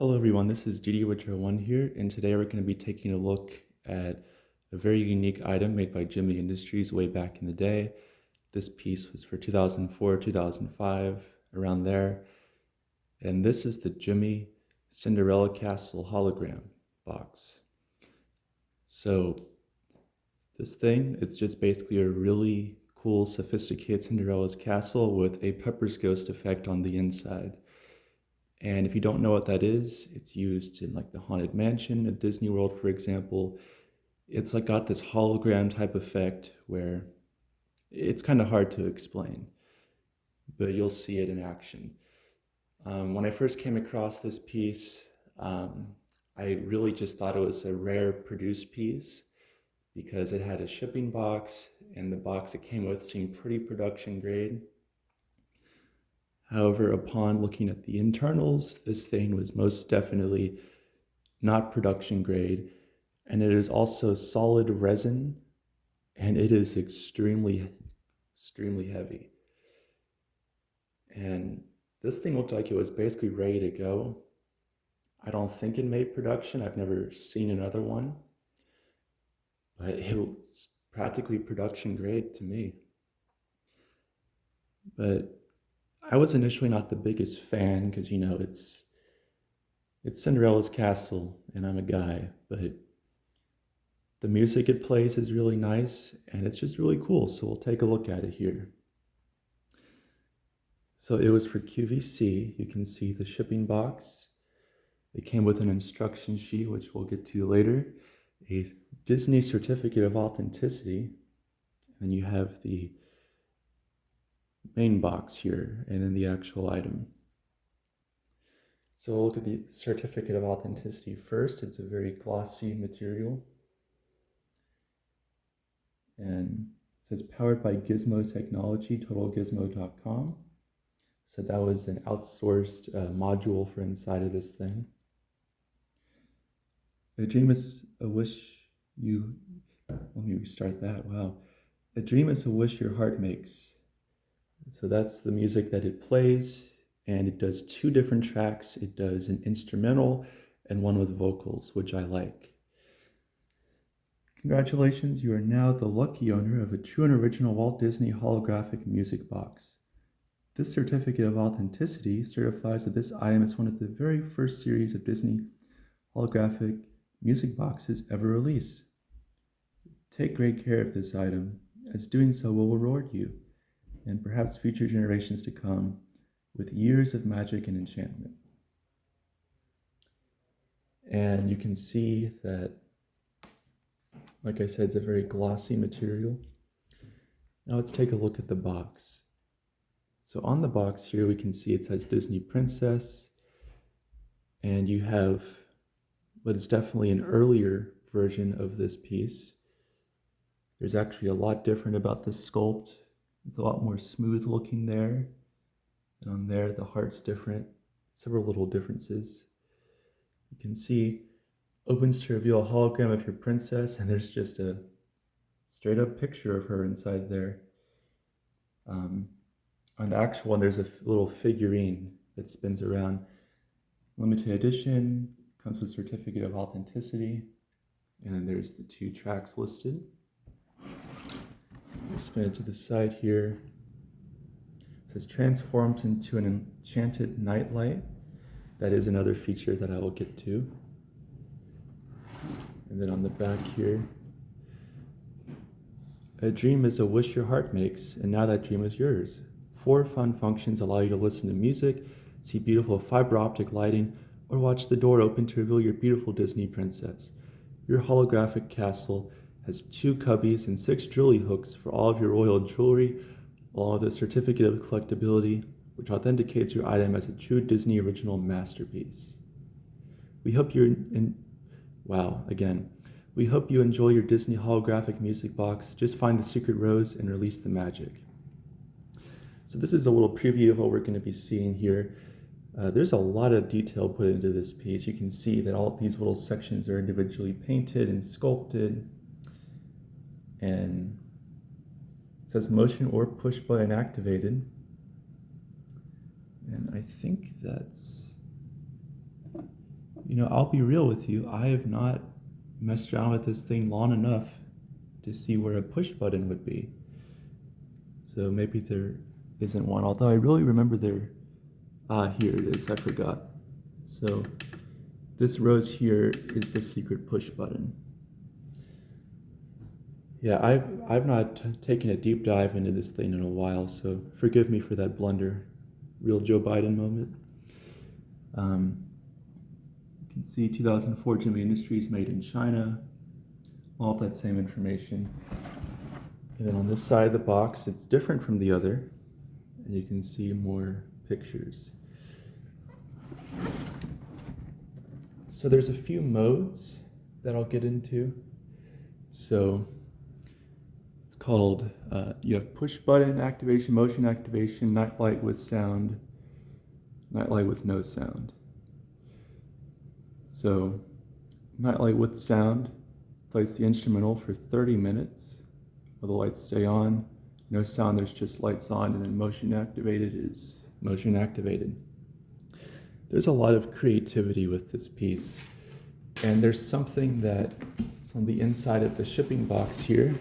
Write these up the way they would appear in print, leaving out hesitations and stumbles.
Hello everyone, this is DD1 here, and today we're going to be taking a look at a very unique item made by Gemmy Industries way back in the day. This piece was for 2004, 2005, around there. And this is the Gemmy Cinderella Castle hologram box. So this thing, it's just basically a really cool, sophisticated Cinderella's castle with a Pepper's Ghost effect on the inside. And if you don't know what that is, it's used in like the Haunted Mansion at Disney World, for example. It's like got this hologram type effect where it's kind of hard to explain, but you'll see it in action. When I first came across this piece, I really just thought it was a rare produced piece because it had a shipping box and the box it came with seemed pretty production grade. However, upon looking at the internals, this thing was most definitely not production grade, and it is also solid resin, and it is extremely, extremely heavy. And this thing looked like it was basically ready to go. I don't think it made production. I've never seen another one, but it's practically production grade to me. But I was initially not the biggest fan because, it's Cinderella's castle and I'm a guy, but the music it plays is really nice and it's just really cool. So we'll take a look at it here. So it was for QVC. You can see the shipping box. It came with an instruction sheet, which we'll get to later, a Disney certificate of authenticity, and then you have the main box here and then the actual item. So we'll look at the certificate of authenticity first. It's a very glossy material. And it says powered by Gizmo Technology, totalgizmo.com. So that was an outsourced module for inside of this thing. A dream is a wish you, let me restart that, wow. A dream is a wish your heart makes. So that's the music that it plays, and it does two different tracks. It does an instrumental and one with vocals, which I like. Congratulations, you are now the lucky owner of a true and original Walt Disney holographic music box. This certificate of authenticity certifies that this item is one of the very first series of Disney holographic music boxes ever released. Take great care of this item, as doing so will reward you, and perhaps future generations to come, with years of magic and enchantment. And you can see that, like I said, it's a very glossy material. Now let's take a look at the box. So on the box here, we can see it says Disney Princess, and you have what is definitely an earlier version of this piece. There's actually a lot different about the sculpt. It's a lot more smooth looking there. And on there, the heart's different, several little differences. You can see, opens to reveal a hologram of your princess, and there's just a straight up picture of her inside there. On the actual one, there's a little figurine that spins around. Limited edition, comes with certificate of authenticity, and then there's the two tracks listed. Spin it to the side here. It says transforms into an enchanted nightlight. That is another feature that I will get to. And then on the back here, a dream is a wish your heart makes, and now that dream is yours. 4 fun functions allow you to listen to music, see beautiful fiber optic lighting, or watch the door open to reveal your beautiful Disney princess. Your holographic castle has 2 cubbies and 6 drilly hooks for all of your royal jewelry, along with a certificate of collectability, which authenticates your item as a true Disney original masterpiece. We hope you enjoy your Disney holographic music box. Just find the secret rose and release the magic. So this is a little preview of what we're going to be seeing here. There's a lot of detail put into this piece. You can see that all these little sections are individually painted and sculpted. And it says motion or push button activated. And I think that's I'll be real with you. I have not messed around with this thing long enough to see where a push button would be. So maybe there isn't one, although I really remember there. Ah, here it is, I forgot. So this rose here is the secret push button. Yeah, I've not taken a deep dive into this thing in a while, so forgive me for that blunder. Real Joe Biden moment. You can see 2004 Gemmy Industries made in China. All of that same information. And then on this side of the box, it's different from the other. And you can see more pictures. So there's a few modes that I'll get into. So it's called, you have push button activation, motion activation, night light with sound, night light with no sound. So night light with sound, plays the instrumental for 30 minutes while the lights stay on. No sound, there's just lights on, and then motion activated is motion activated. There's a lot of creativity with this piece, and there's something that's on the inside of the shipping box here.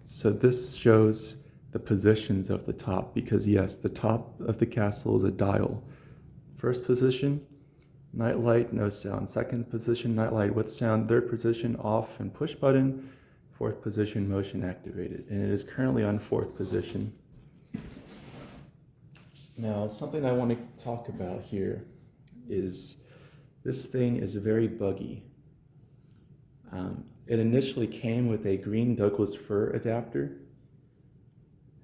So this shows the positions of the top, because yes, the top of the castle is a dial. First position, night light, no sound. Second position, night light with sound. Third position, off and push button. Fourth position, motion activated. And it is currently on fourth position. Now, something I want to talk about here is this thing is very buggy. It initially came with a green Douglas fir adapter.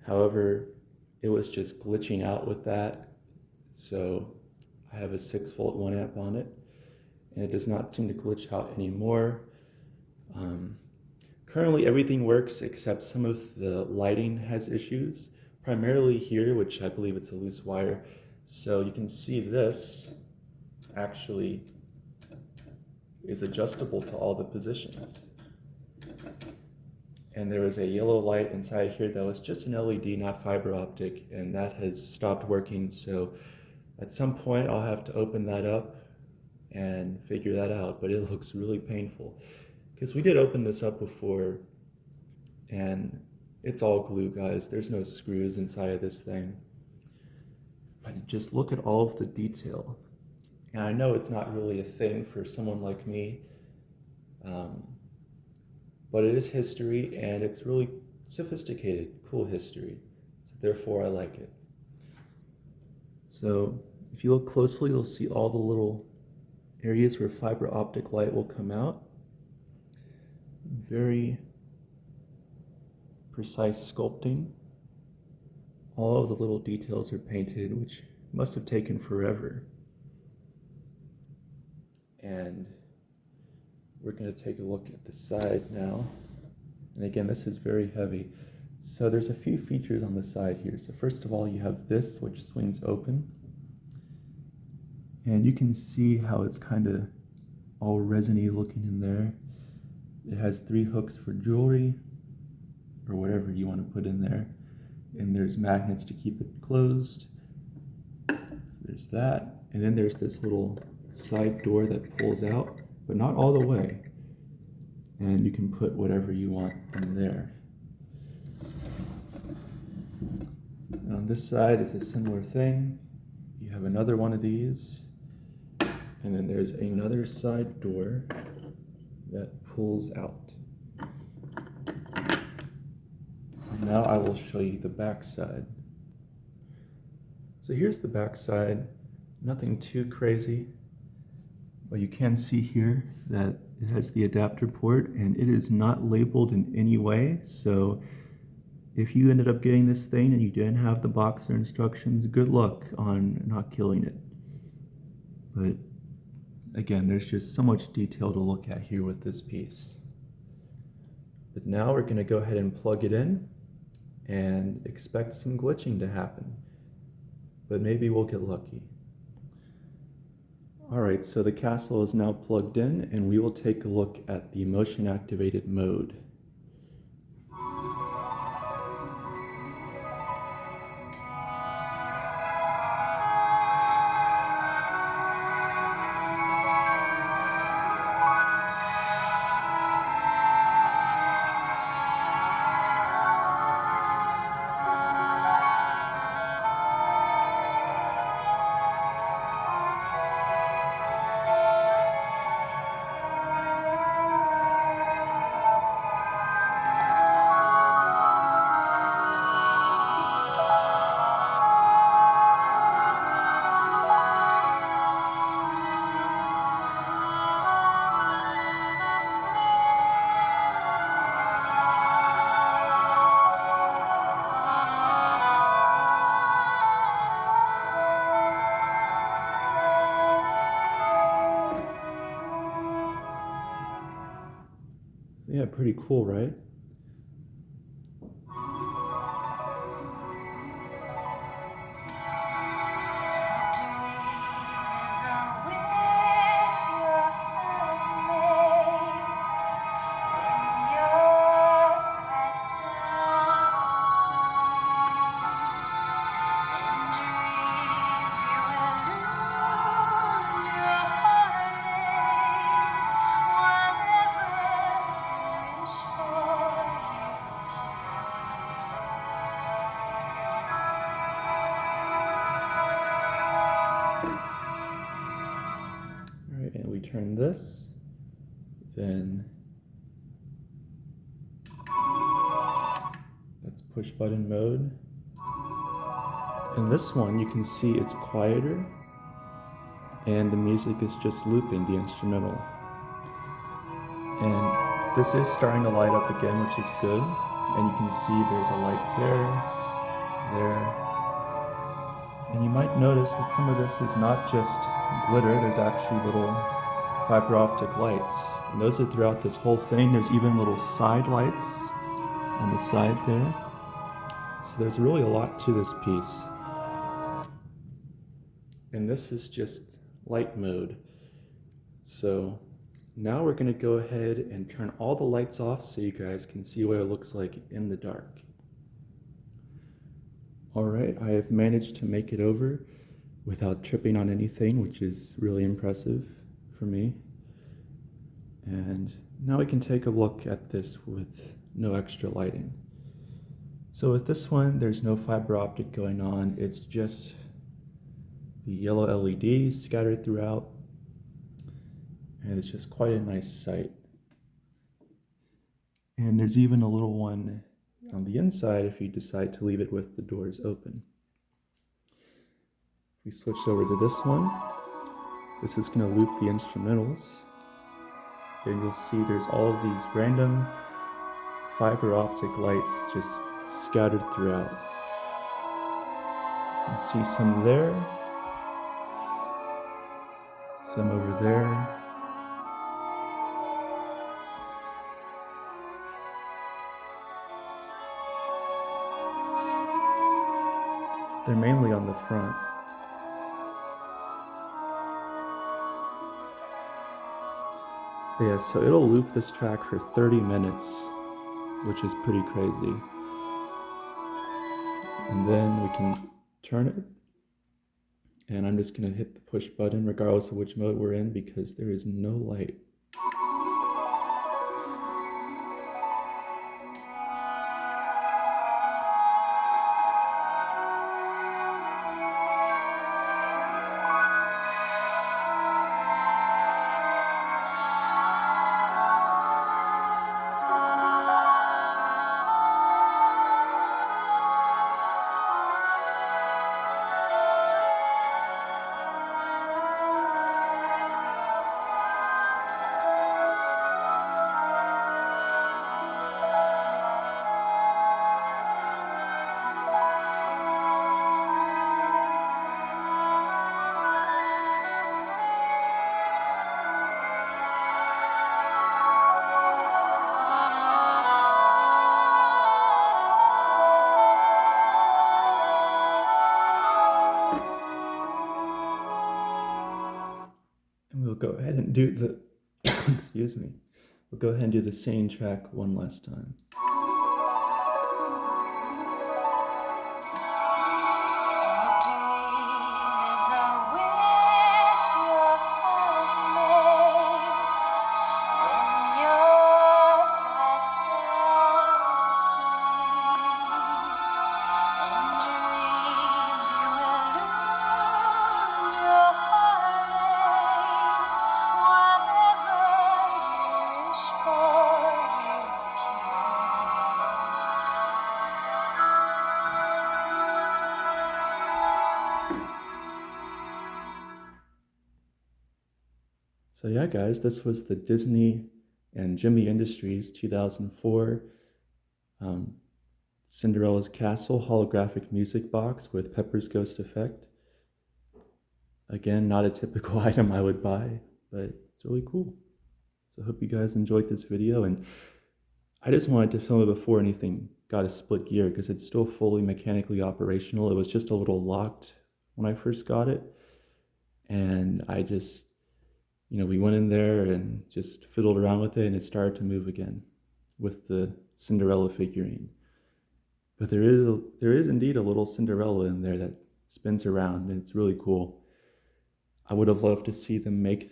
However, it was just glitching out with that. So I have a 6-volt 1 amp on it, and it does not seem to glitch out anymore. Currently everything works except some of the lighting has issues, primarily here, which I believe it's a loose wire. So you can see this actually is adjustable to all the positions. And there was a yellow light inside here that was just an LED, not fiber optic, and that has stopped working. So at some point I'll have to open that up and figure that out, but it looks really painful. Because we did open this up before, and it's all glue, guys. There's no screws inside of this thing. But just look at all of the detail. And I know it's not really a thing for someone like me, but it is history, and it's really sophisticated, cool history. So therefore I like it. So if you look closely, you'll see all the little areas where fiber optic light will come out. Very precise sculpting. All of the little details are painted, which must have taken forever. And we're going to take a look at the side now. And again, this is very heavy. So there's a few features on the side here. So first of all, you have this, which swings open. And you can see how it's kind of all resiny looking in there. It has 3 hooks for jewelry, or whatever you want to put in there. And there's magnets to keep it closed. So there's that. And then there's this little side door that pulls out, but not all the way. And you can put whatever you want in there. And on this side, it's a similar thing. You have another one of these. And then there's another side door that pulls out. Now I will show you the back side. So here's the back side. Nothing too crazy, but you can see here that it has the adapter port, and it is not labeled in any way. So if you ended up getting this thing and you didn't have the box or instructions, good luck on not killing it. But again, there's just so much detail to look at here with this piece. But now we're going to go ahead and plug it in and expect some glitching to happen. But maybe we'll get lucky. Alright, so the castle is now plugged in, and we will take a look at the motion activated mode. Yeah, pretty cool, right? All right, and we turn this, then that's push button mode. In this one, you can see it's quieter and the music is just looping, the instrumental. And this is starting to light up again, which is good. And you can see there's a light there. And you might notice that some of this is not just glitter, there's actually little fiber optic lights. And those are throughout this whole thing. There's even little side lights on the side there. So there's really a lot to this piece. And this is just light mode. So now we're gonna go ahead and turn all the lights off so you guys can see what it looks like in the dark. All right, I have managed to make it over without tripping on anything, which is really impressive for me. And now we can take a look at this with no extra lighting. So with this one, there's no fiber optic going on. It's just the yellow LEDs scattered throughout. And it's just quite a nice sight. And there's even a little one on the inside if you decide to leave it with the doors open. If we switch over to this one, this is going to loop the instrumentals. And you'll see there's all of these random fiber optic lights just scattered throughout. You can see some there, some over there. They're mainly on the front. Yeah, so it'll loop this track for 30 minutes, which is pretty crazy. And then we can turn it. And I'm just gonna hit the push button regardless of which mode we're in because there is no light. And we'll go ahead and do the, excuse me, we'll go ahead and do the same track one last time. So yeah, guys, this was the Disney and Gemmy Industries 2004 Cinderella's Castle holographic music box with Pepper's Ghost Effect. Again, not a typical item I would buy, but it's really cool. So I hope you guys enjoyed this video, and I just wanted to film it before anything got a split gear because it's still fully mechanically operational. It was just a little locked when I first got it. And I just, we went in there and just fiddled around with it and it started to move again with the Cinderella figurine. But there is indeed a little Cinderella in there that spins around and it's really cool. I would have loved to see them make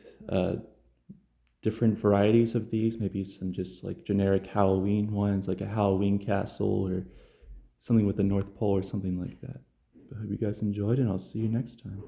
different varieties of these, maybe some just like generic Halloween ones, like a Halloween castle or something with the North Pole or something like that. But I hope you guys enjoyed, and I'll see you next time.